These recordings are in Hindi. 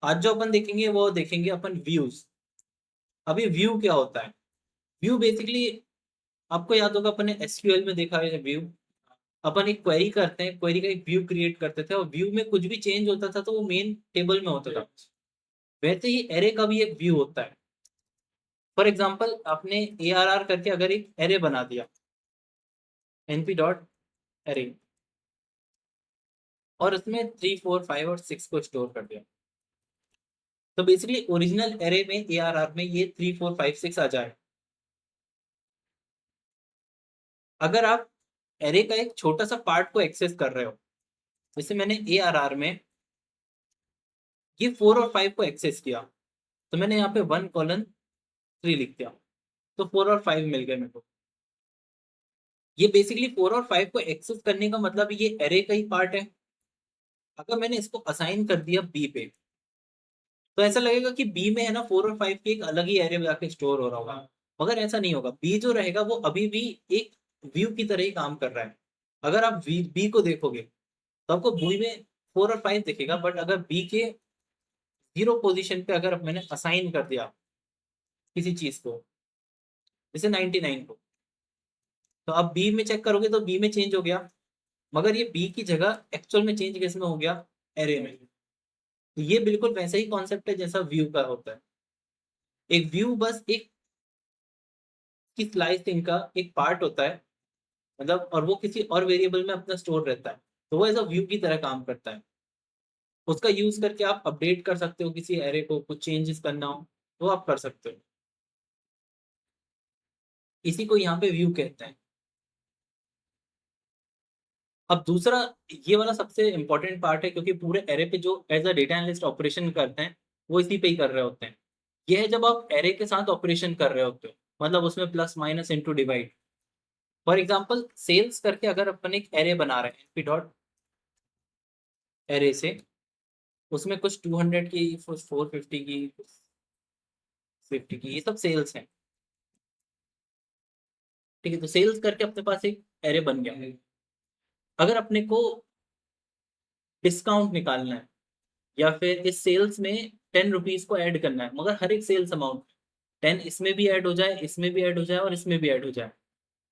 आज जो अपन देखेंगे वो देखेंगे अपन व्यूज। अभी व्यू क्या होता है? व्यू बेसिकली आपको याद होगा अपन ने एसक्यूएल में देखा है व्यू। अपन एक क्वेरी करते हैं, क्वेरी का एक व्यू क्रिएट करते थे और व्यू में कुछ भी चेंज होता था तो वो मेन टेबल में होता था। वैसे ही एरे का भी एक व्यू होता है। फॉर एग्जाम्पल आपने ए आर आर करके अगर एक एरे बना दिया, एनपी डॉट एरे, और उसमें 3 4 5 और 6 को स्टोर कर दिया, तो बेसिकली ओरिजिनल एरे में ए आर आर में ये 3 4 5 6 आ जाए। अगर आप एरे का एक छोटा सा पार्ट को एक्सेस कर रहे हो, जैसे मैंने ए आर आर में ये 4 और 5 को एक्सेस किया, तो मैंने यहाँ पे 1:3 लिख दिया, तो 4 और 5 मिल गए मेरे को। ये बेसिकली 4 और 5 को एक्सेस करने का मतलब ये एरे का ही पार्ट है। अगर मैंने इसको असाइन कर दिया बी पे, तो ऐसा लगेगा कि बी में है ना 4 और 5 की एक अलग ही एरे जाके स्टोर हो रहा होगा। मगर ऐसा नहीं होगा, बी जो रहेगा वो अभी भी एक व्यू की तरह ही काम कर रहा है। अगर आप बी को देखोगे तो आपको बी में 4 और 5 दिखेगा, बट अगर बी के 0 पोजीशन पे अगर मैंने असाइन कर दिया किसी चीज को, जैसे 99 को, तो आप बी में चेक करोगे तो बी में चेंज हो गया। मगर ये बी की जगह एक्चुअल में चेंज किस में हो गया? एरे में। तो ये बिल्कुल वैसा ही कॉन्सेप्ट है जैसा व्यू का होता है। एक व्यू बस एक की स्लाइसिंग का एक पार्ट होता है, मतलब, और वो किसी और वेरिएबल में अपना स्टोर रहता है। तो वो एज अ व्यू की तरह काम करता है। उसका यूज करके आप अपडेट कर सकते हो किसी एरे को, कुछ चेंजेस करना हो तो आप कर सकते हो। इसी को यहाँ पे व्यू कहते हैं। अब दूसरा, ये वाला सबसे इंपॉर्टेंट पार्ट है, क्योंकि पूरे एरे पे जो as a data analyst operation करते हैं वो इसी पे ही कर रहे होते हैं। ये है जब आप एरे के साथ ऑपरेशन कर रहे होते हो, मतलब उसमें plus minus into divide. For example sales करके अगर अपन एक एरे बना रहे हैं, पी डॉट एरे से, उसमें कुछ 200 की, कुछ 450 की, कुछ 50 की, ये सब सेल्स हैं। ठीक है, तो सेल्स करके अपने पास एक एरे बन गया। अगर अपने को डिस्काउंट निकालना है या फिर इस सेल्स में 10 रुपीज को ऐड करना है, मगर हर एक सेल्स अमाउंट 10 इसमें भी ऐड हो जाए, इसमें भी ऐड हो जाए और इसमें भी ऐड हो जाए,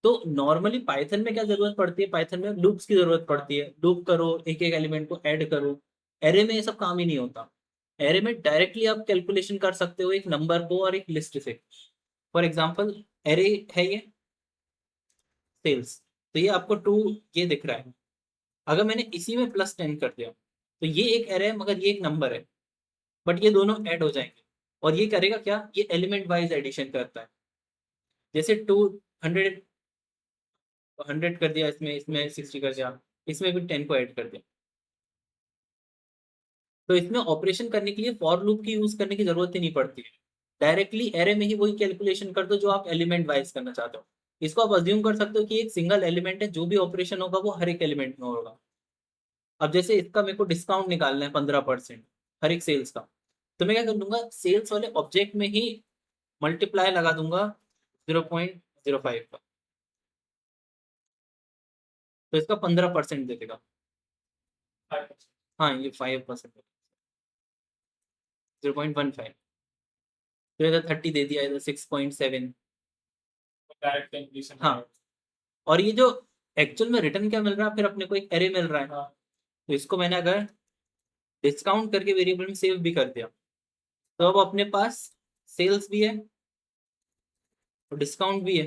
तो नॉर्मली पाइथन में क्या जरूरत पड़ती है? पाइथन में लूप्स की जरूरत पड़ती है। लूप करो, एक एक एलिमेंट को ऐड करो। एरे में ये सब काम ही नहीं होता। एरे में डायरेक्टली आप कैलकुलेशन कर सकते हो एक नंबर को और एक लिस्ट से। फॉर एग्जाम्पल एरे है ये सेल्स, तो ये आपको टू ये दिख रहा है। अगर मैंने इसी में +10 कर दिया, तो ये एक एरे है मगर ये एक नंबर है, बट ये दोनों ऐड हो जाएंगे। और ये करेगा क्या? ये एलिमेंट वाइज एडिशन करता है। जैसे 200, 100 कर दिया, इसमें इसमें 60 कर दिया, इसमें भी 10 को ऐड कर दिया। तो इसमें ऑपरेशन करने के लिए फॉर लूप की यूज करने की जरूरत ही नहीं पड़ती है। डायरेक्टली एरे में ही वही कैलकुलेशन कर दो जो आप एलिमेंट वाइज करना चाहते हो। इसको आप अज्यूम कर सकते हो कि एक सिंगल एलिमेंट है, जो भी ऑपरेशन होगा वो हर एक एलिमेंट में होगा। अब जैसे इसका मेरे को डिस्काउंट निकालना है 15% हर एक सेल्स का, तो मैं क्या कर दूंगा? सेल्स वाले ऑब्जेक्ट में ही मल्टीप्लाई लगा दूंगा 0.05 का, तो इसका 15% दे देगा। हाँ, ये 5%, 0.15। तो इधर 30 दे दिया, इधर 6.7। डायरेक्ट इंक्रीशन। हाँ, और ये जो एक्चुअल में रिटर्न क्या मिल रहा है, फिर अपने को एक एरे मिल रहा है। हाँ। तो इसको मैंने अगर डिस्काउंट करके वेरिएबल में सेव भी कर दिया, तो अब अपने पास सेल्स भी है और डिस्काउंट भी है।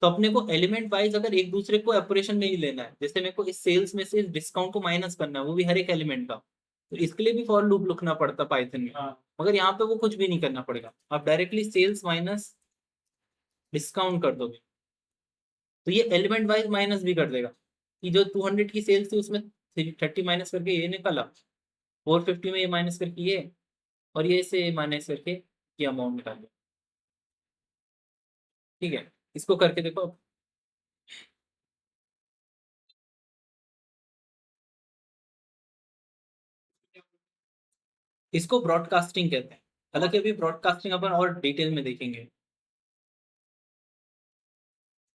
तो अपने को एलिमेंट वाइज अगर एक दूसरे को ऑपरेशन नहीं लेना है, जैसे मेरे को इस सेल्स में से इस डिस्काउंट को माइनस करना है, वो भी हर एक एलिमेंट का, तो इसके लिए भी फॉर लूप लिखना पड़ता पाइथन में। हाँ। मगर यहाँ पे वो कुछ भी नहीं करना पड़ेगा, आप डायरेक्टली सेल्स माइनस डिस्काउंट कर दोगे, तो ये एलिमेंट वाइज माइनस भी कर देगा। कि जो 200 की सेल्स थी उसमें 30 माइनस करके ये निकाला, 450 में ये माइनस करके ये, और ये से माइनस करके ये अमाउंट निकाल दिया। ठीक है, इसको करके देखो। इसको ब्रॉडकास्टिंग कहते हैं। हालांकि अभी ब्रॉडकास्टिंग अपन और डिटेल में देखेंगे।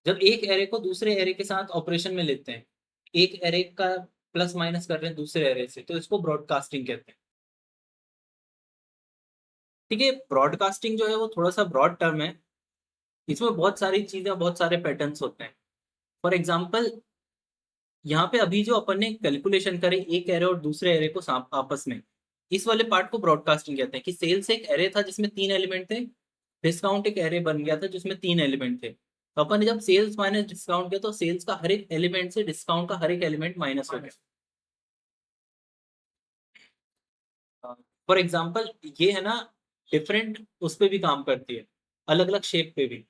जब एक एरे को दूसरे एरे के साथ ऑपरेशन में लेते हैं, एक एरे का प्लस माइनस कर रहे हैं दूसरे एरे से, तो इसको ब्रॉडकास्टिंग कहते हैं। ठीक है, ब्रॉडकास्टिंग जो है वो थोड़ा सा ब्रॉड टर्म है, इसमें बहुत सारी चीजें, बहुत सारे पैटर्न्स होते हैं। फॉर एग्जाम्पल, यहाँ पे अभी जो अपन ने कैलकुलेशन करे एक एरे और दूसरे एरे को आपस में, इस वाले पार्ट को ब्रॉडकास्टिंग कहते हैं। कि सेल्स एक एरे था जिसमें 3 एलिमेंट थे, डिस्काउंट एक एरे बन गया था जिसमें 3 एलिमेंट थे। तो अपन ने जब सेल्स माइनस डिस्काउंट किया तो सेल्स का हर एक एलिमेंट से डिस्काउंट का हर एक एलिमेंट माइनस हो गया। फॉर एग्जाम्पल ये है ना, डिफरेंट उस पर भी काम करती है, अलग अलग शेप पे भी।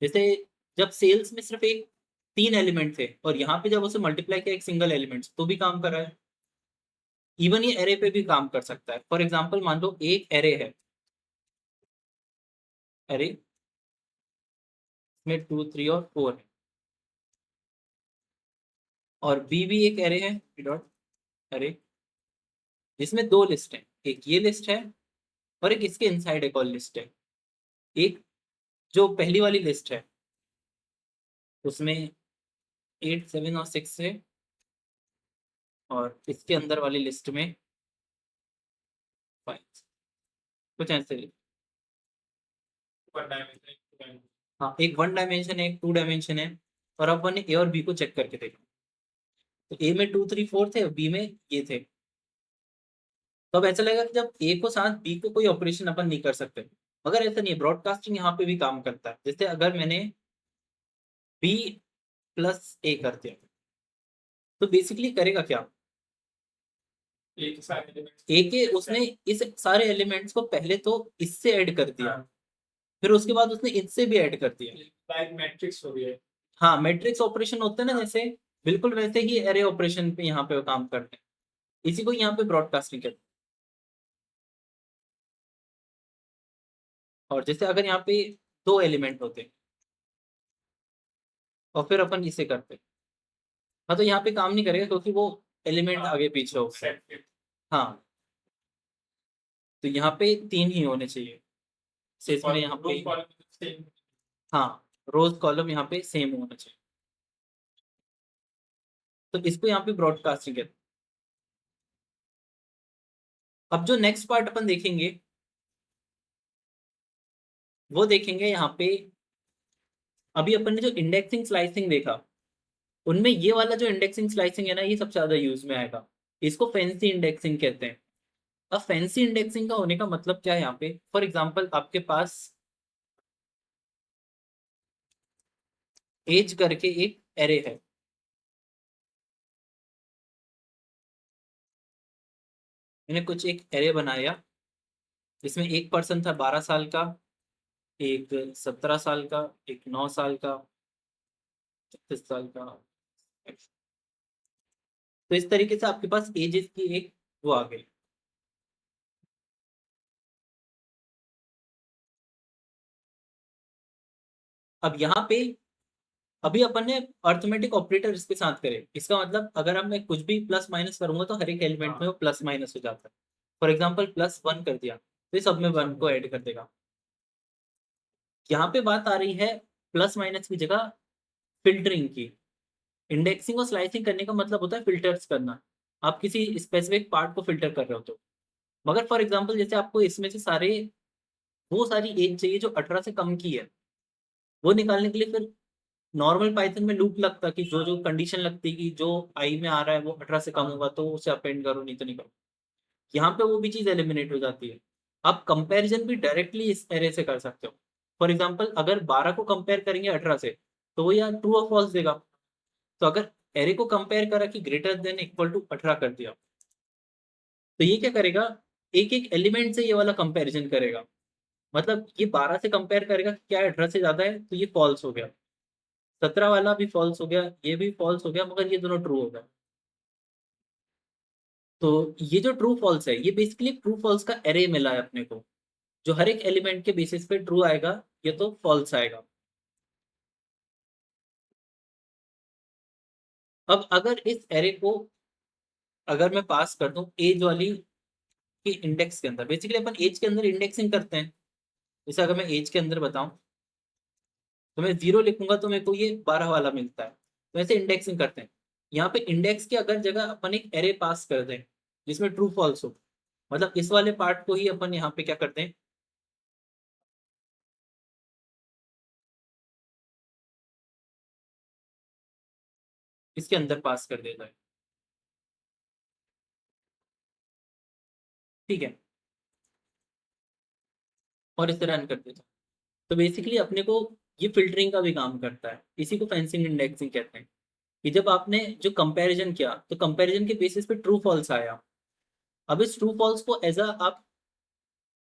जैसे जब सेल्स में सिर्फ एक 3 एलिमेंट थे और यहाँ पे जब उसे मल्टीप्लाई किया एक सिंगल एलिमेंट तो भी काम कर रहा है। इवन ये एरे पे भी काम कर सकता है। फॉर एग्जाम्पल मान लो एक एरे है, एरे में 2 3 और 4 है, और बी भी एक एरे है, डॉट एरे, जिसमें 2 लिस्ट है, एक ये लिस्ट है और एक इसके इनसाइड एक और लिस्ट है। एक जो पहली वाली लिस्ट है उसमें 8 7 और 6 है, और इसके अंदर वाली लिस्ट में 5, कुछ ऐसे। हाँ, एक 1 डायमेंशन है, एक 2 डायमेंशन है। और अब अपन ने ए और बी को चेक करके देखा, तो ए में 2 3 4 थे और बी में ये थे। तो अब ऐसा लगेगा कि जब ए को साथ बी को कोई ऑपरेशन अपन नहीं कर सकते, मगर ऐसा नहीं है, ब्रॉडकास्टिंग यहाँ पे भी काम करता है। जैसे अगर मैंने बी प्लस ए कर दिया तो बेसिकली करेगा क्या, ए के उसने इस सारे एलिमेंट्स को पहले तो इससे ऐड कर दिया, फिर उसके बाद उसने इससे भी ऐड कर दिया। लाइक मैट्रिक्स हो गया। हाँ, मैट्रिक्स ऑपरेशन होते हैं ना जैसे, बिल्कुल वैसे ही एरे ऑपरेशन पे यहाँ पे काम करते हैं। इसी को यहाँ पे ब्रॉडकास्टिंग कहते हैं। और जैसे अगर यहाँ पे 2 एलिमेंट होते और फिर अपन इसे करते, हाँ, तो यहाँ पे काम नहीं करेगा क्योंकि वो एलिमेंट आगे पीछे हो गए। हाँ, तो यहाँ पे 3 ही होने चाहिए। से इसमें यहाँ पे, हाँ, रोज कॉलम यहाँ पे सेम होना चाहिए। तो इसको यहाँ पे ब्रॉडकास्टिंग कहते हैं। अब जो नेक्स्ट पार्ट अपन देखेंगे वो देखेंगे यहाँ पे, अभी अपन ने जो इंडेक्सिंग स्लाइसिंग देखा उनमें ये वाला जो इंडेक्सिंग स्लाइसिंग है ना, ये सबसे ज्यादा यूज में आएगा। इसको फैंसी इंडेक्सिंग कहते हैं। अब फैंसी इंडेक्सिंग का होने का मतलब क्या है यहाँ पे, फॉर एग्जाम्पल आपके पास एज करके एक एरे है, मैंने कुछ एक एरे बनाया जिसमें एक पर्सन था 12 साल का, एक 17 साल का, एक 9 साल का, 36 साल का। तो इस तरीके से आपके पास एजेस की एक वो आ गई। अब यहाँ पे अभी अपन ने अर्थमेटिक ऑपरेटर इसके साथ करे, इसका मतलब अगर अब मैं कुछ भी प्लस माइनस करूंगा तो हर एक एलिमेंट में वो प्लस माइनस हो जाता है। फॉर एग्जाम्पल +1 कर दिया तो ये सब में 1 को ऐड कर देगा। यहाँ पे बात आ रही है प्लस माइनस की जगह फिल्टरिंग की। इंडेक्सिंग और स्लाइसिंग करने का मतलब होता है फिल्टर्स करना, आप किसी स्पेसिफिक पार्ट को फिल्टर कर रहे हो तो। मगर फॉर एग्जाम्पल जैसे आपको इसमें से सारे वो सारी एज चाहिए जो 18 से कम की है, वो निकालने के लिए फिर नॉर्मल पाइथन में लूप लगता कि जो जो कंडीशन लगती कि जो आई में आ रहा है वो 18 से कम होगा तो उसे अपेंड करो, नहीं तो नहीं करो। यहाँ पे वो भी चीज एलिमिनेट हो जाती है। आप कंपैरिजन भी डायरेक्टली इस एरे से कर सकते हो। फॉर एग्जाम्पल अगर 12 को कंपेयर करेंगे 18 से तो वो यहाँ ट्रू और फॉल्स देगा। तो अगर एरे को कंपेयर करा कि ग्रेटर देन इक्वल टू 18 कर दिया तो ये क्या करेगा, एक एक एलिमेंट से ये वाला कंपैरिजन करेगा। मतलब ये 12 से कंपेयर करेगा कि क्या 18 से ज्यादा है तो ये फॉल्स हो गया, 17 वाला भी फॉल्स हो गया, ये भी फॉल्स हो गया, मगर ये दोनों ट्रू हो गया। तो ये जो ट्रू फॉल्स है ये बेसिकली ट्रू फॉल्स का एरे मिला है अपने को, जो हर एक एलिमेंट के बेसिस पे ट्रू आएगा ये तो फॉल्स आएगा। अब अगर इस एरे को अगर मैं पास कर दूं एज वाली की इंडेक्स के अंदर, बेसिकली अपन एज के अंदर इंडेक्सिंग करते हैं। जैसे अगर मैं एज के अंदर बताऊं तो मैं 0 लिखूंगा तो मेरे को ये 12 वाला मिलता है, तो ऐसे इंडेक्सिंग करते हैं। यहाँ पे इंडेक्स की अगर जगह अपन एक एरे पास कर दें जिसमें ट्रू फॉल्स हो, मतलब इस वाले पार्ट को ही अपन यहाँ पे क्या करते हैं, इसके अंदर पास कर देता है। ठीक है, और इसे रन कर देता है। तो बेसिकली अपने को ये फिल्टरिंग का भी काम करता है, इसी को फेंसिंग इंडेक्सिंग कहते हैं। कि जब आपने जो कंपैरिजन किया तो कंपैरिजन के बेसिस पे ट्रू फॉल्स आया। अब इस ट्रू फॉल्स को एज अ आप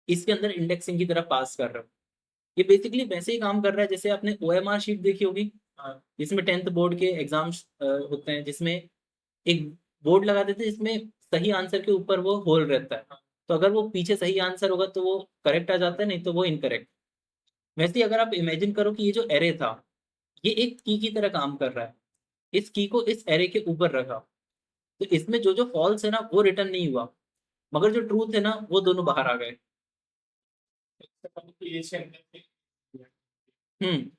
इसके अंदर इंडेक्सिंग की तरफ पास कर रहे हो। ये बेसिकली वैसे ही काम कर रहा है जैसे आपने ओएमआर शीट देखी होगी, जिसमें 10th बोर्ड के एग्जाम्स होते हैं, जिसमें एक बोर्ड लगा देते हैं जिसमें सही आंसर के ऊपर वो होल रहता है। तो अगर वो पीछे सही आंसर होगा तो वो करेक्ट आ जाता है, नहीं तो वो इनकरेक्ट। वैसे ही अगर आप इमेजिन करो कि ये जो एरे था ये एक की तरह काम कर रहा है, इस की को इस एरे के ऊपर रखा, तो इसमें जो जो फॉल्स है ना वो रिटर्न नहीं हुआ, मगर जो ट्रूथ है ना वो दोनों बाहर आ गए। हम्म।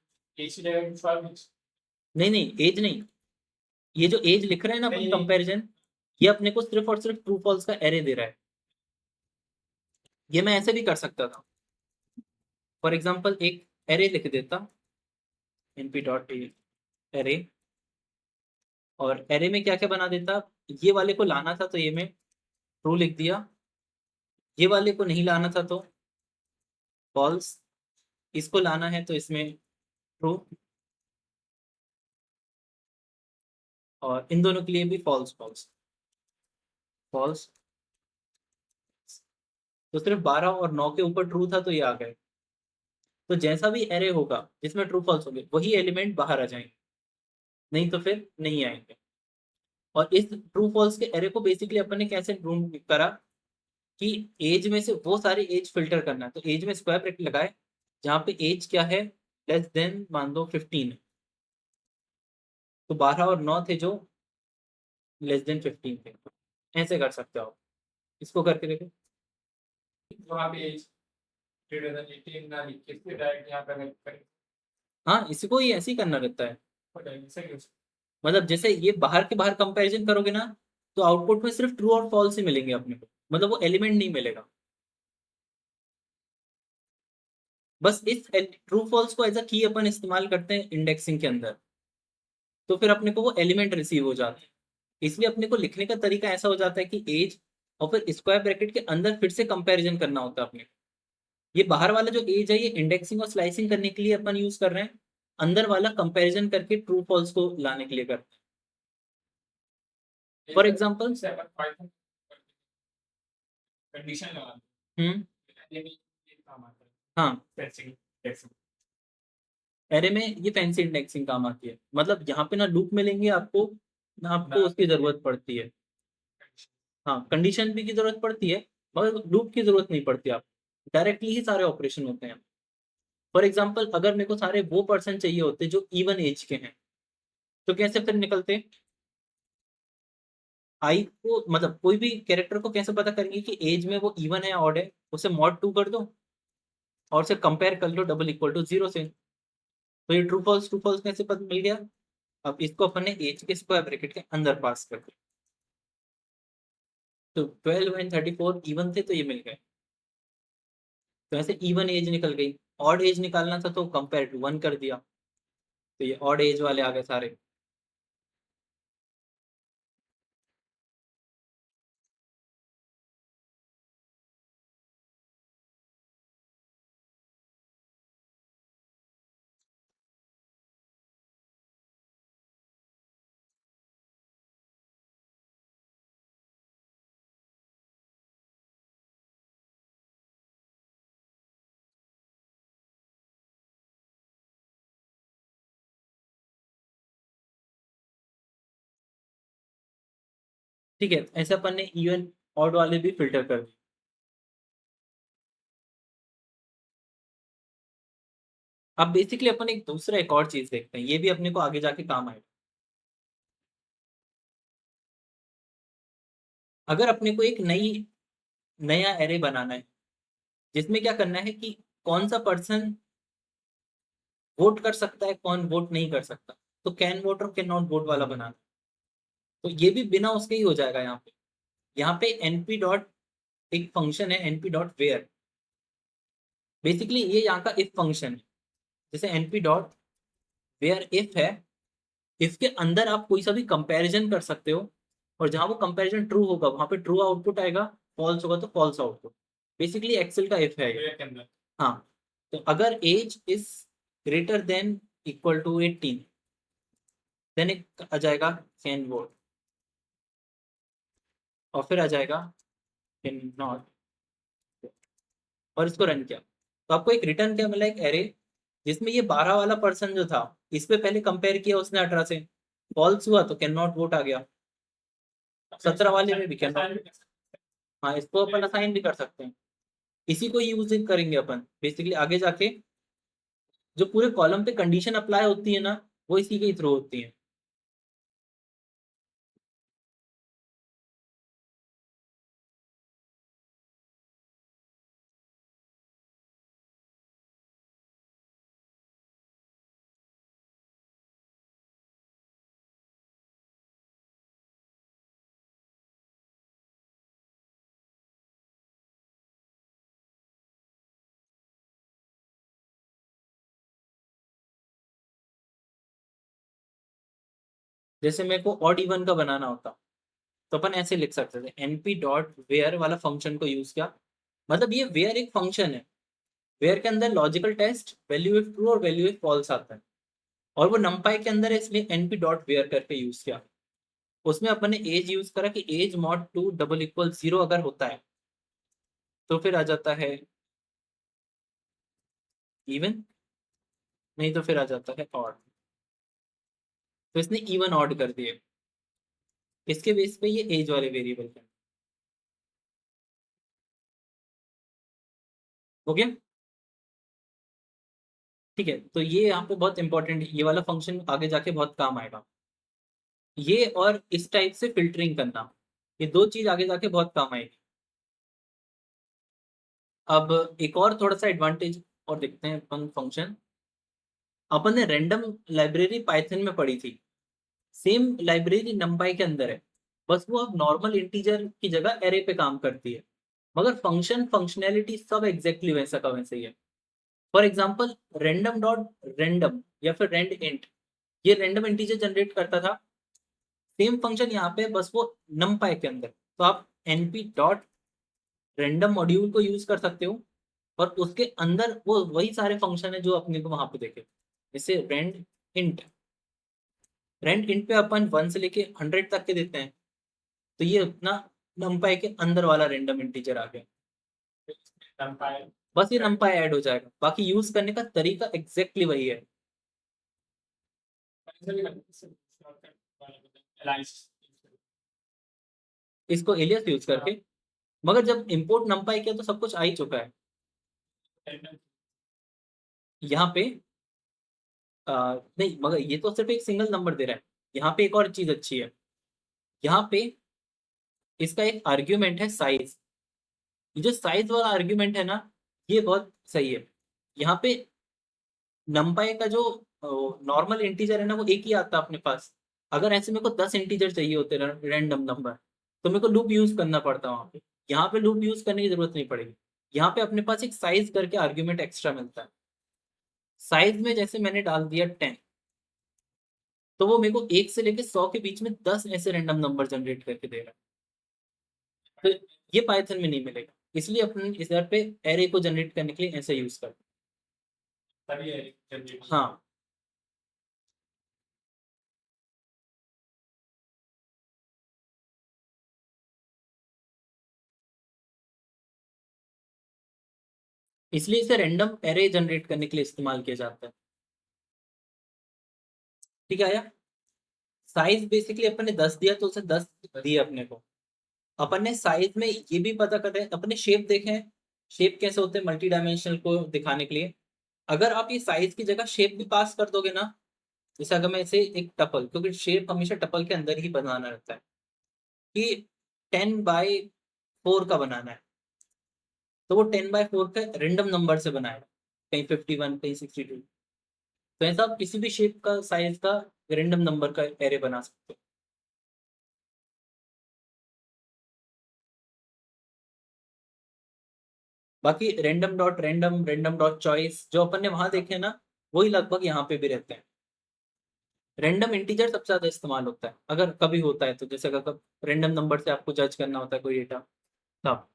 नहीं नहीं, एज नहीं, ये जो एज लिख रहे हैं ना अपन कंपैरिजन, ये अपने को सिर्फ और सिर्फ ट्रू फॉल्स का एरे दे रहा है। ये मैं ऐसे भी कर सकता था। फॉर एग्जाम्पल एक एरे लिख देता, np डॉट एरे, और एरे में क्या क्या बना देता, ये वाले को लाना था तो ये में ट्रू लिख दिया, ये वाले को नहीं लाना था तो फॉल्स, इसको लाना है तो इसमें ट्रू, और इन दोनों के लिए भी फॉल्स फॉल्स फॉल्स। तो सिर्फ 12 और 9 के ऊपर ट्रू था तो ये आ गए। तो जैसा भी एरे होगा जिसमें ट्रू फॉल्स होंगे वही एलिमेंट बाहर आ जाएंगे, नहीं तो फिर नहीं आएंगे। और इस ट्रू फॉल्स के एरे को बेसिकली अपन ने कैसे ढूंढ करा कि एज में से वो सारे एज फिल्टर करना है, तो एज में स्क्वायर ब्रैकेट लगाए जहाँ पे एज क्या है, लेस देन मान लो 15, तो 12 और 9 थे जो लेस देन 15 थे। ऐसे कर सकते हो आप, इसको करके देखो। वहाँ पे एज ग्रेटर देन 18 ना लिख के फिर डायरेक्ट यहाँ पे करें। हाँ, इसको ही ऐसे ही करना रहता है। सही। मतलब जैसे ये बाहर के बाहर कंपैरिजन करोगे ना, तो आउटपुट में सिर्फ ट्रू और फॉल्स ही मिलेंगे अपने को, मतलब वो एलिमेंट नहीं मिलेगा। बस इस ट्रू फॉल्स को एज अ की अपन इस्तेमाल करते हैं इंडेक्सिंग के अंदर, तो फिर अपने को वो एलिमेंट रिसीव हो जाते हैं। इसलिए अपने को लिखने का तरीका ऐसा हो जाता है कि एज और फिर स्क्वायर ब्रैकेट के अंदर फिर से कंपैरिजन करना होता है अपने को। ये बाहर वाला जो एज है ये इंडेक्सिंग और स्लाइसिंग करने के लिए अपन यूज कर रहे हैं, अंदर वाला कंपैरिजन करके ट्रू फॉल्स को लाने के लिए करते हैं। फॉर एग्जाम्पल कंडीशन लगा हम्म, ये भी काम आता है। हाँ, फैंसी एरे में ये फैंसी इंडेक्सिंग काम आती है, मतलब यहाँ पे ना लूप मिलेंगे आपको ना आपको ना उसकी जरूरत पड़ती है। हाँ, कंडीशन भी की जरूरत पड़ती है, मगर लूप की जरूरत नहीं पड़ती, आप डायरेक्टली ही सारे ऑपरेशन होते हैं। फॉर एग्जाम्पल अगर मेरे को सारे वो पर्सन चाहिए होते जो इवन एज के हैं, तो कैसे फिर निकलते, आई को मतलब कोई भी कैरेक्टर को कैसे पता करेंगे कि एज में वो इवन है या ऑड है, उसे मॉड 2 कर दो और उसे कंपेयर कर लो डबल इक्वल टू 0 से, तो ये ट्रू फॉल्स कैसे पता मिल गया। अब इसको अपन ने एज के स्क्वायर ब्रैकेट के अंदर पास कर दिया, तो 12 एंड 34 इवन थे तो ये मिल गए। तो ऐसे इवन एज निकल गई। ऑड एज निकालना था तो कंपेयर टू 1 कर दिया, तो ये ऑड एज वाले आ गए सारे। ठीक है, ऐसे अपन ने इवन ऑड वाले भी फिल्टर कर दिए। अब बेसिकली अपन एक दूसरा एक और चीज देखते हैं, ये भी अपने को आगे जाके काम आएगा। अगर अपने को एक नया एरे बनाना है जिसमें क्या करना है कि कौन सा पर्सन वोट कर सकता है कौन वोट नहीं कर सकता, तो कैन वोट और कैन नॉट वोट वाला बनाना, तो ये भी बिना उसके ही हो जाएगा। यहाँ पे np डॉट एक फंक्शन है np डॉट वेयर, बेसिकली ये यहाँ का इफ फंक्शन है। जैसे np डॉट वेयर इफ है, इसके अंदर आप कोई सा भी कंपैरिजन कर सकते हो, और जहां वो कंपैरिजन ट्रू होगा वहां पे ट्रू आउटपुट आएगा, फॉल्स होगा तो फॉल्स आउटपुट। बेसिकली एक्सेल का इफ है ये। वेयर के अंदर। हाँ, तो अगर age is greater than equal to 18, then एक आ जाएगा कैन वोट, और फिर आ जाएगा कैन नॉट, और इसको रन किया तो आपको एक रिटर्न क्या मिला, एक एरे जिसमें ये 12 वाला पर्सन जो था इस पे पहले कंपेयर किया उसने 18 से, फॉल्स हुआ तो कैन नॉट वोट आ गया। 17 वाले में भी कैन नॉट। हाँ, इसको अपन असाइन भी कर सकते हैं, इसी को यूज करेंगे अपन बेसिकली आगे जाके। जो पूरे कॉलम पे कंडीशन अप्लाई होती है ना, वो इसी के थ्रू होती है। जैसे मेरे को ऑड इवन का बनाना होता तो अपन ऐसे लिख सकते थे, np डॉट वेयर वाला फंक्शन को यूज किया। मतलब ये वेयर एक फंक्शन है, वेयर के अंदर logical test value if true और वैल्यू इफ फॉल्स आता है, और वो नंपाई के अंदर है, इसलिए np डॉट वेयर करके यूज किया। उसमें अपन ने एज यूज करा कि एज मॉड 2 डबल इक्वल 0 अगर होता है तो फिर आ जाता है इवन, नहीं तो फिर आ जाता है ऑड। तो इसने इवन ऑड कर दिए, इसके बेस पे ये एज वाले वेरिएबल है। हो गया? ठीक है, तो ये यहाँ पे बहुत इंपॉर्टेंट, ये वाला फंक्शन आगे जाके बहुत काम आएगा, ये और इस टाइप से फिल्टरिंग करना, ये दो चीज आगे जाके बहुत काम आएगी। अब एक और थोड़ा सा एडवांटेज और देखते हैं अपन फंक्शन। अपन ने रैंडम लाइब्रेरी पाइथन में पढ़ी थी, सेम लाइब्रेरी नंपाई के अंदर है, बस वो अब नॉर्मल इंटीजर की जगह एरे पे काम करती है, मगर फंक्शन फंक्शनैलिटी सब एग्जैक्टली वैसा का वैसे ही है। For example random dot random या फिर रैंड इंट, ये रैंडम इंटीजर जनरेट करता था, सेम फंक्शन यहाँ पे बस वो नमपाई के अंदर। तो आप np डॉट रैंडम मॉड्यूल को यूज कर सकते हो, और उसके अंदर वो वही सारे फंक्शन है जो अपने को वहां पे देखे, जैसे रेंट इंट पे अपन 1 से लेके 100 तक के देते हैं, तो ये अपना नमपाई के अंदर वाला रैंडम इंटीजर आ गया। नंपाई बस ये नमपाई ऐड हो जाएगा, बाकी यूज करने का तरीका एग्जैक्टली वही है। इसको एलियस यूज करके, मगर जब इंपोर्ट नमपाई किया तो सब कुछ आ ही चुका है यहाँ पे। नहीं, मगर ये तो सिर्फ एक सिंगल नंबर दे रहा है। यहाँ पे एक और चीज अच्छी है, यहाँ पे इसका एक आर्ग्यूमेंट है साइज। ये जो साइज वाला आर्ग्यूमेंट है ना, ये बहुत सही है। यहाँ पे नंपाई का जो नॉर्मल इंटीजर है ना, वो एक ही आता है अपने पास। अगर ऐसे मेरे को 10 इंटीजर चाहिए होते रैंडम नंबर, तो मेरे को लूप यूज करना पड़ता वहां पे। यहाँ पे लूप यूज करने की जरूरत नहीं पड़ेगी, यहाँ पे अपने पास एक साइज करके आर्ग्यूमेंट एक्स्ट्रा मिलता है। साइज में जैसे मैंने डाल दिया 10, तो वो मेरे को 1 से लेके 100 के बीच में 10 ऐसे रैंडम नंबर जनरेट करके दे रहा है। तो ये पाइथन में नहीं मिलेगा, इसलिए अपन इस पे एरे को जनरेट करने के लिए ऐसे यूज करते हैं। हाँ, इसलिए इसे रैंडम एरे जनरेट करने के लिए इस्तेमाल किया जाता है। ठीक है आया? साइज बेसिकली अपन ने 10 दिया तो उसे 10 दिए अपने को। अपन ने साइज में ये भी पता कर रहे हैं, अपने शेप देखे हैं, शेप कैसे होते हैं मल्टी डायमेंशनल को दिखाने के लिए। अगर आप ये साइज की जगह शेप भी पास कर दोगे ना, जैसे अगर मैं इसे एक टपल, क्योंकि शेप हमेशा टपल के अंदर ही बनाना रहता है, कि 10/4 का बनाना है, तो वो 10/4 का रेंडम नंबर से बनाएगा, कहीं 51 कहीं 62। तो ऐसा आप किसी भी शेप का साइज का रेंडम नंबर का एरे बना सकते हो। बाकी random dot random, random dot choice जो अपन ने वहां देखे ना, वही लगभग यहाँ पे भी रहते हैं। रैंडम इंटीजर सबसे ज्यादा इस्तेमाल होता है अगर कभी होता है तो, जैसे अगर रैंडम नंबर से आपको जज करना होता है कोई डेटा तब।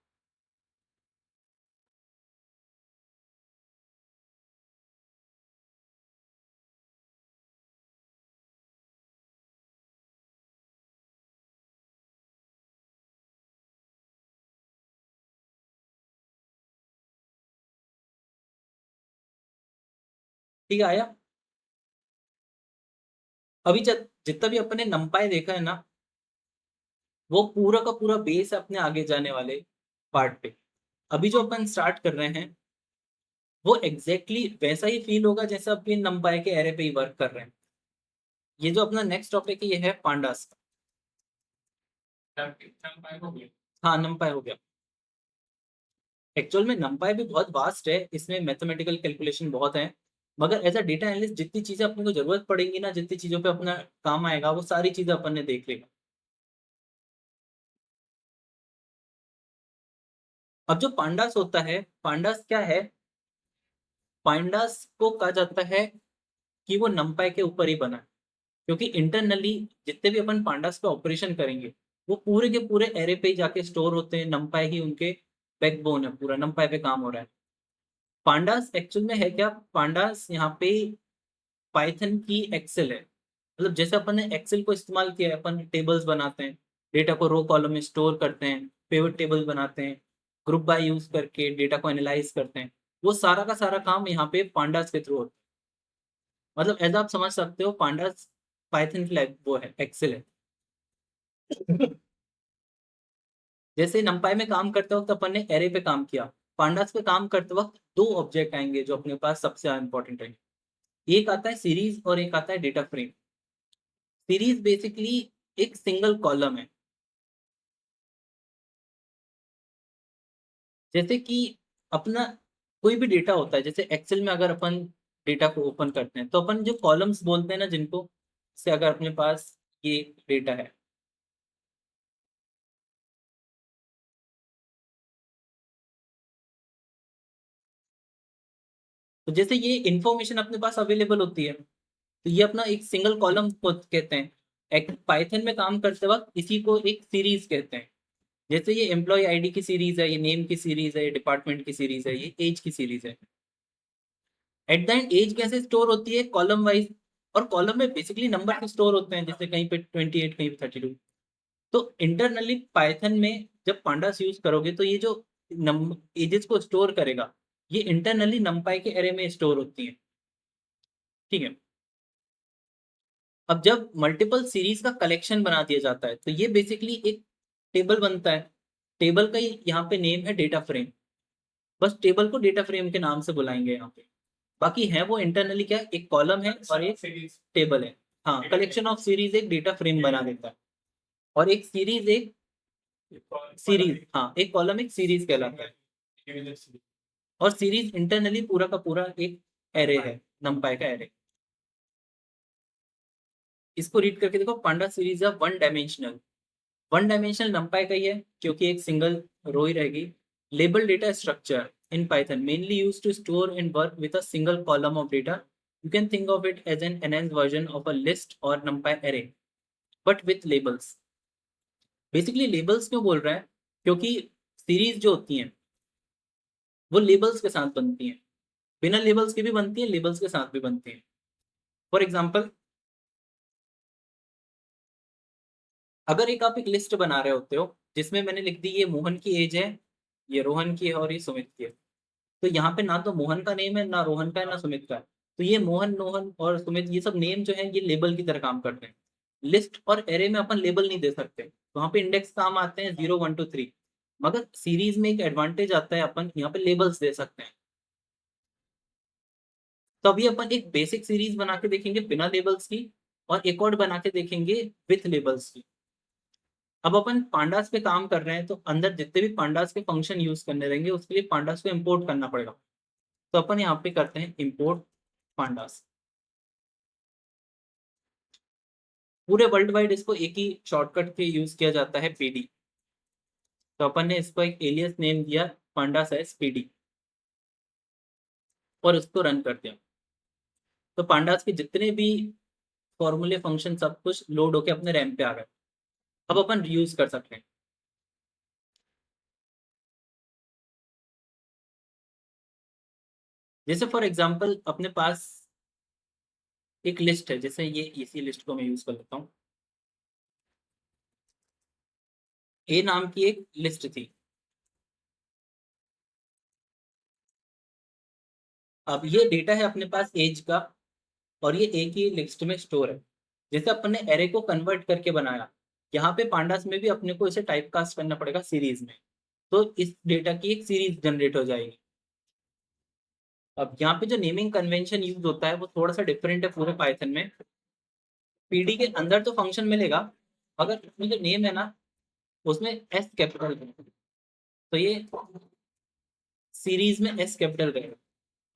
ठीक है, आया। अभी जितना भी अपने नंपाई देखा है ना, वो पूरा का पूरा बेस है अपने आगे जाने वाले पार्ट पे। अभी जो अपन स्टार्ट कर रहे हैं वो एग्जैक्टली वैसा ही फील होगा जैसे अपने नंपाई के एरे पे ही वर्क कर रहे हैं। ये जो अपना नेक्स्ट टॉपिक है ये है पांडास का। हो गया। हाँ, नंपाई हो गया। एक्चुअल में नंपाई भी बहुत वास्ट है, इसमें मैथमेटिकल कैलकुलेशन बहुत है, मगर एज अ डेटा एनालिस्ट जितनी चीजें अपने को जरूरत पड़ेगी ना, जितनी चीजों पे अपना काम आएगा वो सारी चीजें अपन ने देख लेगा। अब जो पांडास होता है, पांडास क्या है? पांडास को कहा जाता है कि वो नंपाई के ऊपर ही बना है, क्योंकि इंटरनली जितने भी अपन पांडास पे ऑपरेशन करेंगे वो पूरे के पूरे एरे पे ही जाके स्टोर होते हैं, नंपाई ही उनके बैकबोन है, पूरा नंपाई पे काम हो रहा है। पांडास एक्चुअल में है क्या? पांडास यहाँ पे पाइथन की एक्सेल है। मतलब जैसे अपन ने एक्सेल को इस्तेमाल किया है, अपन टेबल्स बनाते हैं, डेटा को रो कॉलम में स्टोर करते हैं, पिवट टेबल बनाते हैं, ग्रुप बाय यूज करके डेटा को एनालाइज करते हैं, वो सारा का सारा काम यहाँ पे पांडास के थ्रू होता है। मतलब ऐसा आप समझ सकते हो, पांडास पाइथन की वो है, एक्सेल है। जैसे नंपाई में काम करते वक्त अपन ने एरे पे काम किया, पांडास पे काम करते वक्त दो ऑब्जेक्ट आएंगे जो अपने पास सबसे इंपॉर्टेंट है। एक आता है सीरीज और एक आता है डेटा फ्रेम। सीरीज बेसिकली एक सिंगल कॉलम है। जैसे कि अपना कोई भी डेटा होता है, जैसे एक्सेल में अगर अपन डेटा को ओपन करते हैं तो अपन जो कॉलम्स बोलते हैं ना, जिनको से अगर अपने पास ये डेटा है, तो जैसे ये इंफॉर्मेशन अपने पास अवेलेबल होती है, तो ये अपना एक सिंगल कॉलम को कहते हैं। एक पाइथन में काम करते वक्त इसी को एक सीरीज कहते हैं। जैसे ये एम्प्लॉय आईडी की सीरीज है, ये नेम की सीरीज है, ये डिपार्टमेंट की सीरीज है, ये एज की सीरीज है। एट द एंड एज कैसे स्टोर होती है? Column wise. और कॉलम में बेसिकली नंबर स्टोर होते हैं, जैसे कहीं पे 28, कहीं पे 32। तो इंटरनली पाइथन में जब पांडास यूज करोगे तो ये जो एजेस को स्टोर करेगा, ये इंटरनली नंपाई के एरे में स्टोर होती है। ठीक है। अब जब मल्टीपल सीरीज का कलेक्शन बना दिया जाता है तो ये बेसिकली एक टेबल बनता है। टेबल का यहाँ पे नेम है डेटा फ्रेम। बस टेबल को डेटा फ्रेम के नाम से बुलाएंगे यहाँ पे। बाकी है वो इंटरनली क्या, एक कॉलम है और एक सीरीज टेबल है। हाँ, कलेक्शन ऑफ सीरीज एक डेटा फ्रेम बना देता है। और एक सीरीज एक सीरीज, हाँ, एक कॉलम एक सीरीज कहलाता है। और सीरीज इंटरनली पूरा का पूरा एक एरे है, नंपाई का एरे। इसको रीड करके देखो, पांडा सीरीज है one dimensional. One dimensional NumPy का ही है क्योंकि एक सिंगल रो ही रहेगी। Label data structure in Python mainly use to store and work with a single column of data. You can think of it as an enhanced version of a list or NumPy array, but with labels. Basically labels क्यों बोल रहा है? क्योंकि सीरीज जो होती हैं वो लेबल्स के साथ बनती हैं, बिना लेबल्स के भी बनती हैं, लेबल्स के साथ भी बनती हैं। फॉर एग्जाम्पल, अगर एक आप एक लिस्ट बना रहे होते हो जिसमें मैंने लिख दी ये मोहन की एज है, ये रोहन की है और ये सुमित की है, तो यहाँ पे ना तो मोहन का नेम है, ना रोहन का है, ना सुमित का है। तो ये मोहन, रोहन और सुमित, ये सब नेम जो है ये लेबल की तरह काम करते हैं। लिस्ट और एरे में अपन लेबल नहीं दे सकते, तो वहाँ पे इंडेक्स काम आते हैं 0 1 2 3। मगर सीरीज में एक एडवांटेज आता है, अपन यहाँ पे लेबल्स दे सकते हैं। तो अभी अपन एक बेसिक सीरीज बना के देखेंगे बिना लेबल्स की, और एक और बना के देखेंगे विथ लेबल्स की। अब अपन पांडास पे काम कर रहे हैं तो अंदर जितने भी पांडास के फंक्शन यूज करने रहेंगे उसके लिए पांडास को इंपोर्ट करना पड़ेगा। तो अपन यहाँ पे करते हैं इंपोर्ट पांडास। पूरे वर्ल्ड वाइड इसको एक ही शॉर्टकट के यूज किया जाता है, पीडी। तो अपन ने इसको एक एलियस नेम दिया, पांडास एस पीडी, और उसको रन कर दिया। तो पांडास के जितने भी फॉर्मूले फंक्शन सब कुछ लोड होके अपने रैम पे आ गए। अब अपन यूज कर सकते हैं। जैसे फॉर एग्जांपल अपने पास एक लिस्ट है, जैसे ये इसी लिस्ट को मैं यूज कर लेता हूँ। ए नाम की एक लिस्ट थी। अब ये डेटा है अपने पास एज का, और ये ए की लिस्ट में स्टोर है। जैसे अपन ने एरे को कन्वर्ट करके बनाया, यहाँ पे पांडास में भी अपने को इसे टाइप कास्ट करना पड़ेगा सीरीज में। तो इस डेटा की एक सीरीज जनरेट हो जाएगी। अब यहाँ पे जो नेमिंग कन्वेंशन यूज होता है वो थोड़ा सा डिफरेंट है पूरे पाइथन में। पीडी के अंदर तो फंक्शन मिलेगा, मगर उसमें जो नेम है ना, उसमें एस कैपिटल है। तो ये सीरीज में एस कैपिटल रहेगा,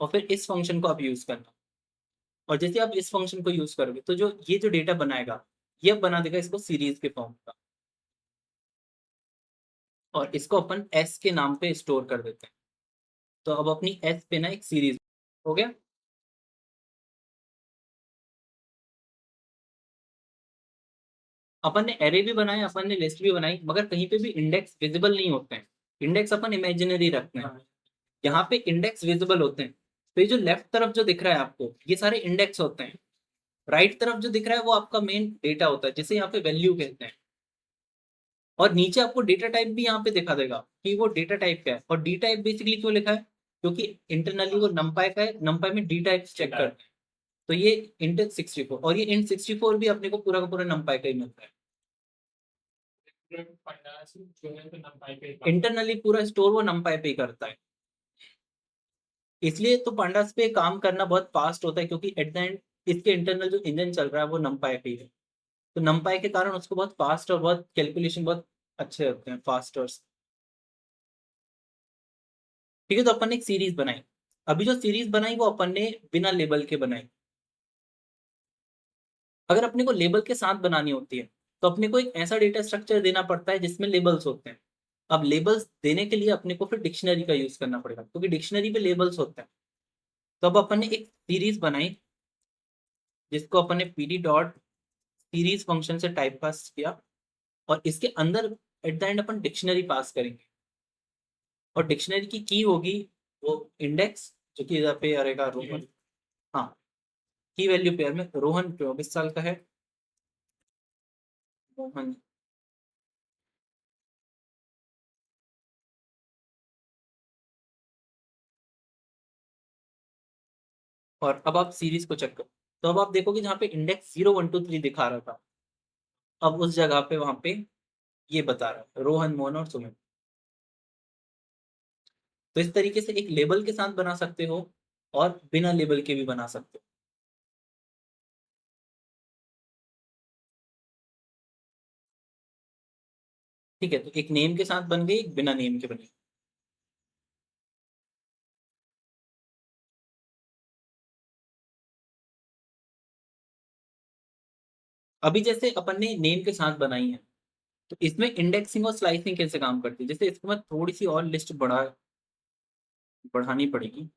और फिर इस फंक्शन को आप यूज करना। और जैसे आप इस फंक्शन को यूज करोगे तो जो ये जो डेटा बनाएगा, ये अब बना देगा इसको सीरीज के फॉर्म का, और इसको अपन एस के नाम पे स्टोर कर देते हैं। तो अब अपनी एस पे ना एक सीरीज हो गया। अपन ने एरे भी बनाया, अपन ने लिस्ट भी बनाई, मगर कहीं पे भी इंडेक्स विजिबल नहीं होते हैं। इंडेक्स अपन इमेजिनरी रखते हैं। यहाँ पे इंडेक्स विजिबल होते हैं। तो ये जो लेफ्ट तरफ जो दिख रहा है आपको, ये सारे इंडेक्स होते हैं। राइट तरफ जो दिख रहा है वो आपका मेन डेटा होता है, जिसे यहाँ पे वैल्यू कहते हैं। और नीचे आपको डेटा टाइप भी यहाँ पे दिखा देगा कि वो डेटा टाइप क्या है। और डी टाइप बेसिकली क्यों लिखा है, क्योंकि इंटरनली वो नंपाई का है, नंपाई में डी टाइप चेक करते हैं। तो ये इंट 64, और ये इंट 64 भी अपने को पूरा का पूरा नंपाई का ही मिलता है। इंटरनली पूरा स्टोर वो नंपाई पे ही करता है। इसलिए तो पांडास पे काम करना बहुत फास्ट होता है, क्योंकि एट द एंड इसके इंटरनल जो इंजन चल रहा है वो नंपाई पे ही है। तो नंपाई के कारण उसको बहुत फास्ट और बहुत कैलकुलेशन बहुत अच्छे होते हैं, फास्ट और ठीक है। तो अपन ने एक सीरीज बनाई। अभी जो सीरीज बनाई वो अपन ने बिना लेबल के बनाई। अगर अपने को लेबल के साथ बनानी होती है, तो अपने को एक ऐसा डेटा स्ट्रक्चर देना पड़ता है जिसमें लेबल्स होते हैं। अब लेबल्स देने के लिए अपने को फिर डिक्शनरी का यूज करना पड़ेगा, क्योंकि डिक्शनरी पे लेबल्स होते हैं। तो अब अपन ने एक सीरीज बनाई, जिसको अपन ने पीडी डॉट सीरीज फंक्शन से टाइप पास किया, और इसके अंदर एट द एंड अपन डिक्शनरी पास करेंगे। और डिक्शनरी की होगी वो इंडेक्स, जो कि इधर पे रहेगा रोहन। हाँ, की वैल्यू पेयर में रोहन 24 साल का है। मोहन। और अब आप सीरीज को चेक करो, तो अब आप देखोगे जहाँ पे इंडेक्स 0 1 2 3 दिखा रहा था, अब उस जगह पे वहां पे ये बता रहा है रोहन, मोहन और सुमित। तो इस तरीके से एक लेबल के साथ बना सकते हो, और बिना लेबल के भी बना सकते हो। ठीक है, तो एक नेम के साथ बन गई, एक बिना नेम के बनी। अभी जैसे अपन ने नेम के साथ बनाई है, तो इसमें इंडेक्सिंग और स्लाइसिंग कैसे काम करती है, जैसे इसको मैं थोड़ी सी और लिस्ट बढ़ानी पड़ेगी।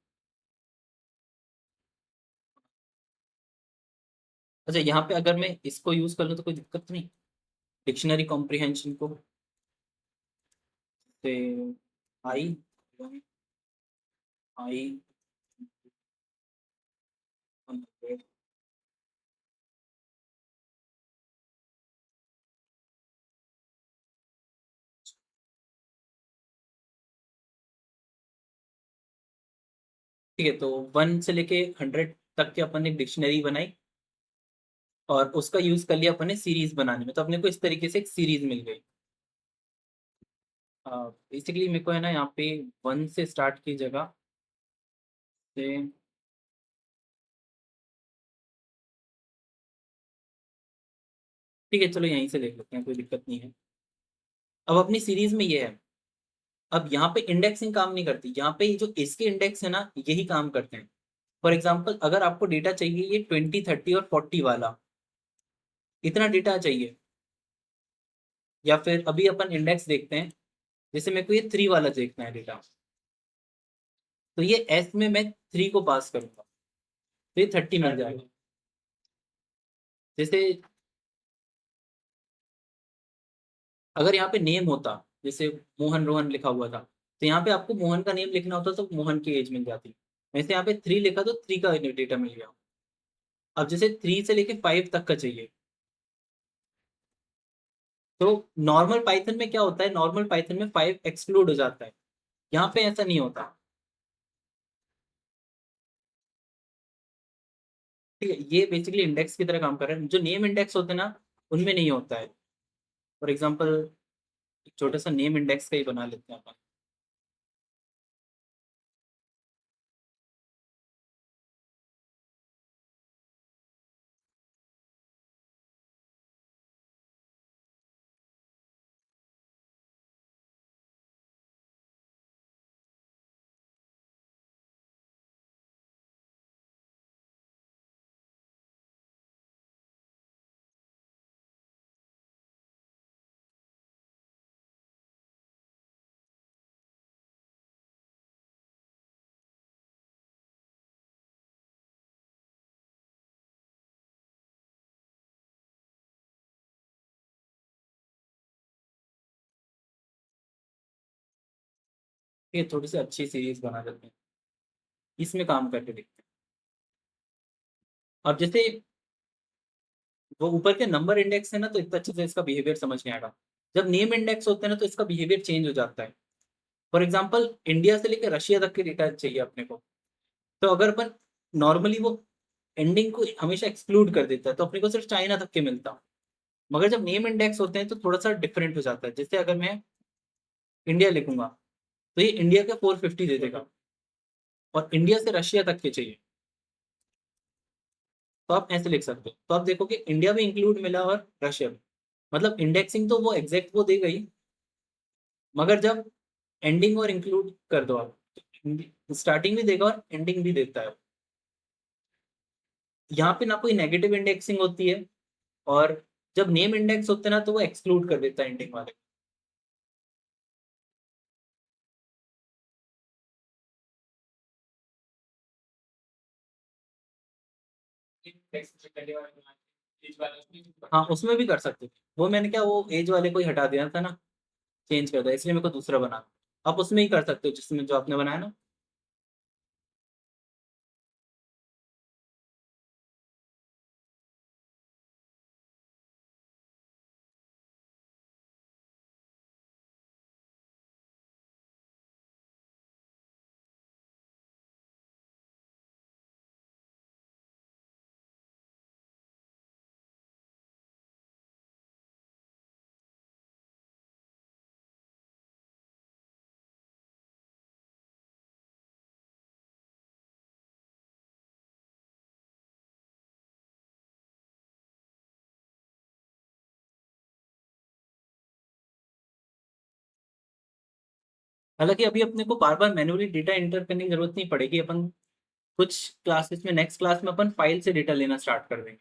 अच्छा, यहाँ पे अगर मैं इसको यूज कर लूँ तो कोई दिक्कत नहीं, डिक्शनरी कॉम्प्रिहेंशन को से आई आई ठीक है, तो 1 से लेके 100 तक के अपन ने एक डिक्शनरी बनाई, और उसका यूज कर लिया अपन ने सीरीज बनाने में, तो अपने को इस तरीके से एक सीरीज मिल गई। बेसिकली मेरे को है ना यहाँ पे 1 से स्टार्ट की जगह से, ठीक है चलो यहीं से देख लेते हैं, कोई दिक्कत नहीं है। अब अपनी सीरीज में ये है। अब यहाँ पे इंडेक्सिंग काम नहीं करती, यहाँ पे जो इसके इंडेक्स है ना यही काम करते हैं। फॉर एग्जाम्पल अगर आपको डेटा चाहिए ये 20 30 और 40 वाला, इतना डेटा चाहिए, या फिर अभी अपन इंडेक्स देखते हैं, जैसे मेरे को ये 3 वाला देखना है डेटा, तो ये एस में मैं 3 को पास करूंगा, तो ये 30 मिल जाएगा। जैसे अगर यहाँ पे नेम होता, जैसे मोहन रोहन लिखा हुआ था, तो यहाँ पे आपको मोहन का नेम लिखना होता तो मोहन की एज मिल जाती। वैसे यहाँ पे 3 लिखा तो 3 का डेटा मिल गया। अब जैसे 3 से लेके 5 तक का चाहिए, तो नॉर्मल पाइथन में क्या होता है, नॉर्मल पाइथन में 5 एक्सक्लूड हो जाता है, यहाँ पे ऐसा नहीं होता। ठीक है, ये बेसिकली इंडेक्स की तरह काम कर रहा है। जो नेम इंडेक्स होते हैं ना, उनमें नहीं होता है। फॉर एग्जाम्पल एक छोटा सा नेम इंडेक्स का ही बना लेते हैं अपन। ये थोड़ी सी अच्छी सीरीज बना लेते हैं, इसमें काम करके देखते हैं। अब जैसे वो ऊपर के नंबर इंडेक्स है ना, तो इतना अच्छे से इसका बिहेवियर समझ नहीं आएगा। जब नेम इंडेक्स होते हैं ना, तो इसका बिहेवियर चेंज हो जाता है। फॉर एग्जाम्पल इंडिया से लेकर रशिया तक के डेटा चाहिए अपने को, तो अगर अपन नॉर्मली वो एंडिंग को हमेशा एक्सक्लूड कर देता है, तो अपने को सिर्फ चाइना तक के मिलता। मगर जब नेम इंडेक्स होते हैं तो थोड़ा सा डिफरेंट हो जाता है। जैसे अगर मैं इंडिया लिखूंगा, तो ये इंडिया के 450 दे देगा, और इंडिया से रशिया तक के चाहिए, तो आप ऐसे लिख सकते हो। तो आप देखो कि इंडिया भी इंक्लूड मिला और रशिया भी। मतलब इंडेक्सिंग तो वो एग्जैक्ट वो दे गई, मगर जब एंडिंग और इंक्लूड कर दो आप, स्टार्टिंग भी देगा और एंडिंग भी देता है। यहाँ पे ना कोई नेगेटिव इंडेक्सिंग होती है, और जब नेम इंडेक्स होते हैं ना, तो वो एक्सक्लूड कर देता है एंडिंग वाले। टेक्स्ट पहले वाला एज वाला उसमें हाँ, उसमें भी कर सकते थे। वो मैंने क्या, वो एज वाले को ही हटा दिया था ना, चेंज कर दिया, इसलिए मेरे को दूसरा बना। आप उसमें ही कर सकते हो जिसमें जो आपने बनाया ना। हालांकि अभी अपने को बार बार मैन्युअली डेटा एंटर करने की जरूरत नहीं पड़ेगी। अपन कुछ क्लासेस में, नेक्स्ट क्लास में अपन फाइल से डेटा लेना स्टार्ट कर देंगे।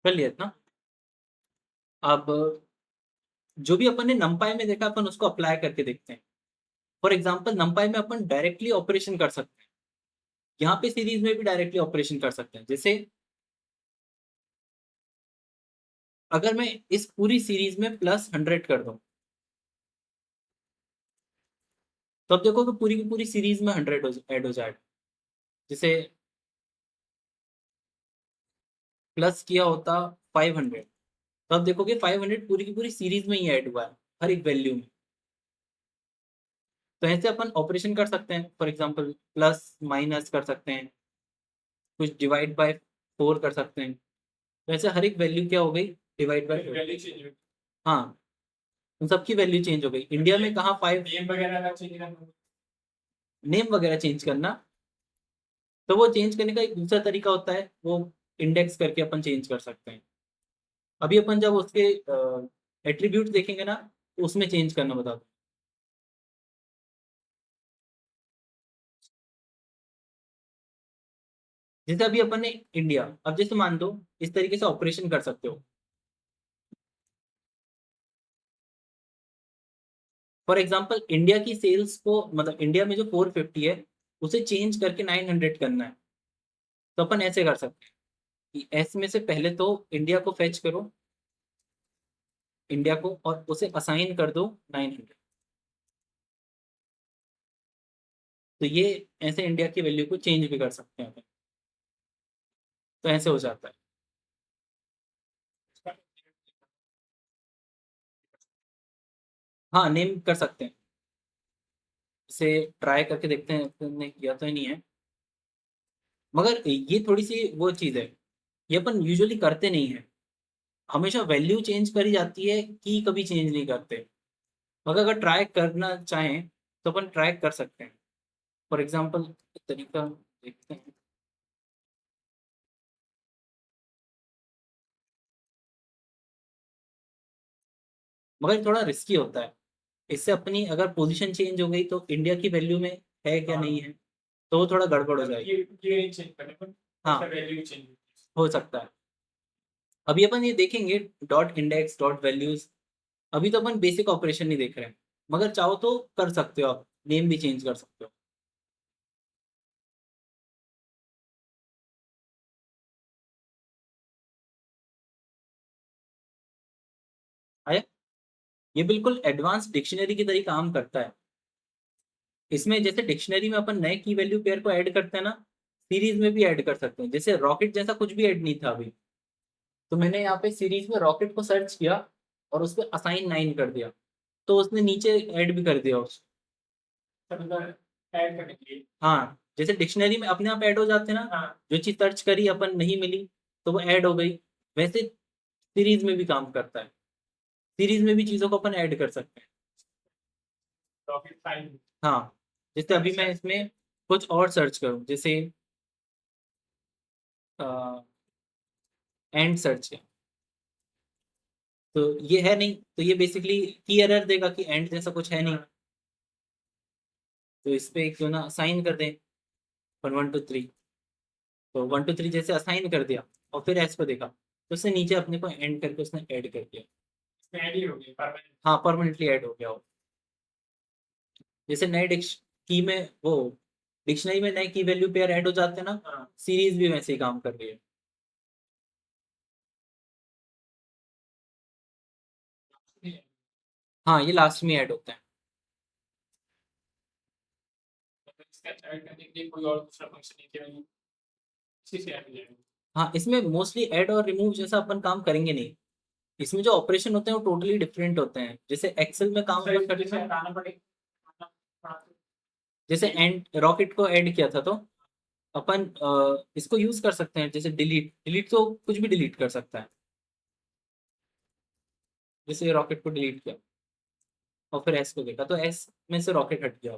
कर लिया ना। अब जो भी अपन ने नंपाई में देखा, अपन उसको अप्लाई करके देखते हैं। फॉर एग्जाम्पल नंपाई में अपन डायरेक्टली ऑपरेशन कर सकते हैं, यहाँ पे सीरीज में भी डायरेक्टली ऑपरेशन कर सकते हैं। जैसे अगर मैं इस पूरी सीरीज में +100 कर दूं, तो अब देखो कि पूरी की पूरी सीरीज में 100 ऐड हो जाएगा। जैसे प्लस किया होता 500, तो अब देखो कि 500 पूरी की पूरी सीरीज में ही ऐड हुआ है, हर एक वैल्यू में। तो ऐसे अपन ऑपरेशन कर सकते हैं। फॉर एग्जाम्पल प्लस माइनस कर सकते हैं, कुछ डिवाइड बाय 4 कर सकते हैं। तो ऐसे हर एक वैल्यू क्या हो गई, डिवाइड बाय 4। वैल्यू चेंज हो हाँ, उन सबकी वैल्यू चेंज हो गई। इंडिया में कहाँ 5, नेम वगैरह का चेंज करना नेम वगैरह चेंज करना, तो वो चेंज करने का एक दूसरा तरीका होता है, वो इंडेक्स करके अपन चेंज कर सकते हैं। अभी अपन जब उसके एट्रीब्यूट देखेंगे ना, तो उसमें चेंज करना बता दो। जैसे अभी अपन ने इंडिया, अब जैसे मान दो इस तरीके से ऑपरेशन कर सकते हो। फॉर एग्जाम्पल इंडिया की सेल्स को, मतलब इंडिया में जो 450 है उसे चेंज करके 900 करना है, तो अपन ऐसे कर सकते हैं कि एस में से पहले तो इंडिया को फेच करो, इंडिया को, और उसे असाइन कर दो 900। तो ये ऐसे इंडिया की वैल्यू को चेंज भी कर सकते हैं अपन। तो ऐसे हो जाता है। हाँ, नेम कर सकते हैं। इसे ट्राई करके देखते हैं, तुमने किया तो नहीं है, मगर ये थोड़ी सी वो चीज़ है, ये अपन यूजुअली करते नहीं है। हमेशा वैल्यू चेंज करी जाती है, की कभी चेंज नहीं करते। मगर अगर ट्राई करना चाहें तो अपन ट्राई कर सकते हैं। फॉर एग्जांपल एक तरीका देखते हैं। मगर थोड़ा रिस्की होता है, इससे अपनी अगर पोजीशन चेंज हो गई तो इंडिया की वैल्यू में है क्या नहीं है, तो वो थोड़ा गड़बड़ हो जाएगी। ये नहीं चेंज करने पर हाँ, वैल्यू चेंज हो सकता है। अभी अपन ये देखेंगे डॉट इंडेक्स डॉट वैल्यूज। अभी तो अपन बेसिक ऑपरेशन नहीं देख रहे हैं, मगर चाहो तो कर सकते हो, आप नेम भी चेंज कर सकते हो। आया, ये बिल्कुल एडवांस डिक्शनरी की तरह काम करता है। इसमें जैसे डिक्शनरी में अपन नए की वैल्यू पेयर को ऐड करते हैं ना, सीरीज में भी ऐड कर सकते हैं। जैसे रॉकेट जैसा कुछ भी ऐड नहीं था अभी, तो मैंने यहाँ पे सीरीज में रॉकेट को सर्च किया और उस पर असाइन 9 कर दिया, तो उसने नीचे ऐड भी कर दिया उस। ऐड करने के लिए। हाँ, जैसे डिक्शनरी में अपने आप ऐड हो जाते हैं ना, हाँ, जो चीज सर्च करी अपन नहीं मिली तो वो ऐड हो गई, वैसे सीरीज में भी काम करता है। सीरीज में भी चीजों को अपन ऐड कर सकते हैं। Rocket fine. हाँ, जैसे अभी मैं इसमें कुछ और सर्च करूँ, जैसे एंड सर्च है, तो ये है नहीं, तो ये बेसिकली की एरर देगा कि एंड जैसा कुछ है नहीं। तो इस पे क्यों ना असाइन कर दें, 1 1 2 3। तो 1 2 3 जैसे असाइन कर दिया और फिर एस को देखा, तो उसने नीचे अपने को एंड करके उसने ऐड कर दिया। इसमें ऐड ही हो गई परमानेंट। हाँ, परमानेंटली ऐड हो गया वो। जैसे नए डिक्श की में वो डिक्शनरी में नए की वैल्यू पेयर ऐड हो जाते हैं ना, हाँ, सीरीज भी वैसे ही काम कर रही है। हाँ, ये लास्ट में ऐड होता है। इसका ऐड करने के लिए कोई और दूसरा फंक्शन नहीं चाहिए, इसी से ऐड हो जाएगा। हाँ, इसमें मोस्टली ऐड और रिमूव जैसा अपन काम करेंगे नहीं। इसमें जो ऑपरेशन होते हैं वो टोटली डिफरेंट होते हैं। जैसे एक्सेल में काम अपन करते हैं, हटाना पड़ेगा। हाँ, जैसे एंड रॉकेट को ऐड किया था, तो अपन इसको यूज कर सकते हैं। जैसे डिलीट, डिलीट तो कुछ भी डिलीट कर सकता है। जैसे रॉकेट को डिलीट किया और फिर एस को देखा, तो एस में से रॉकेट हट गया।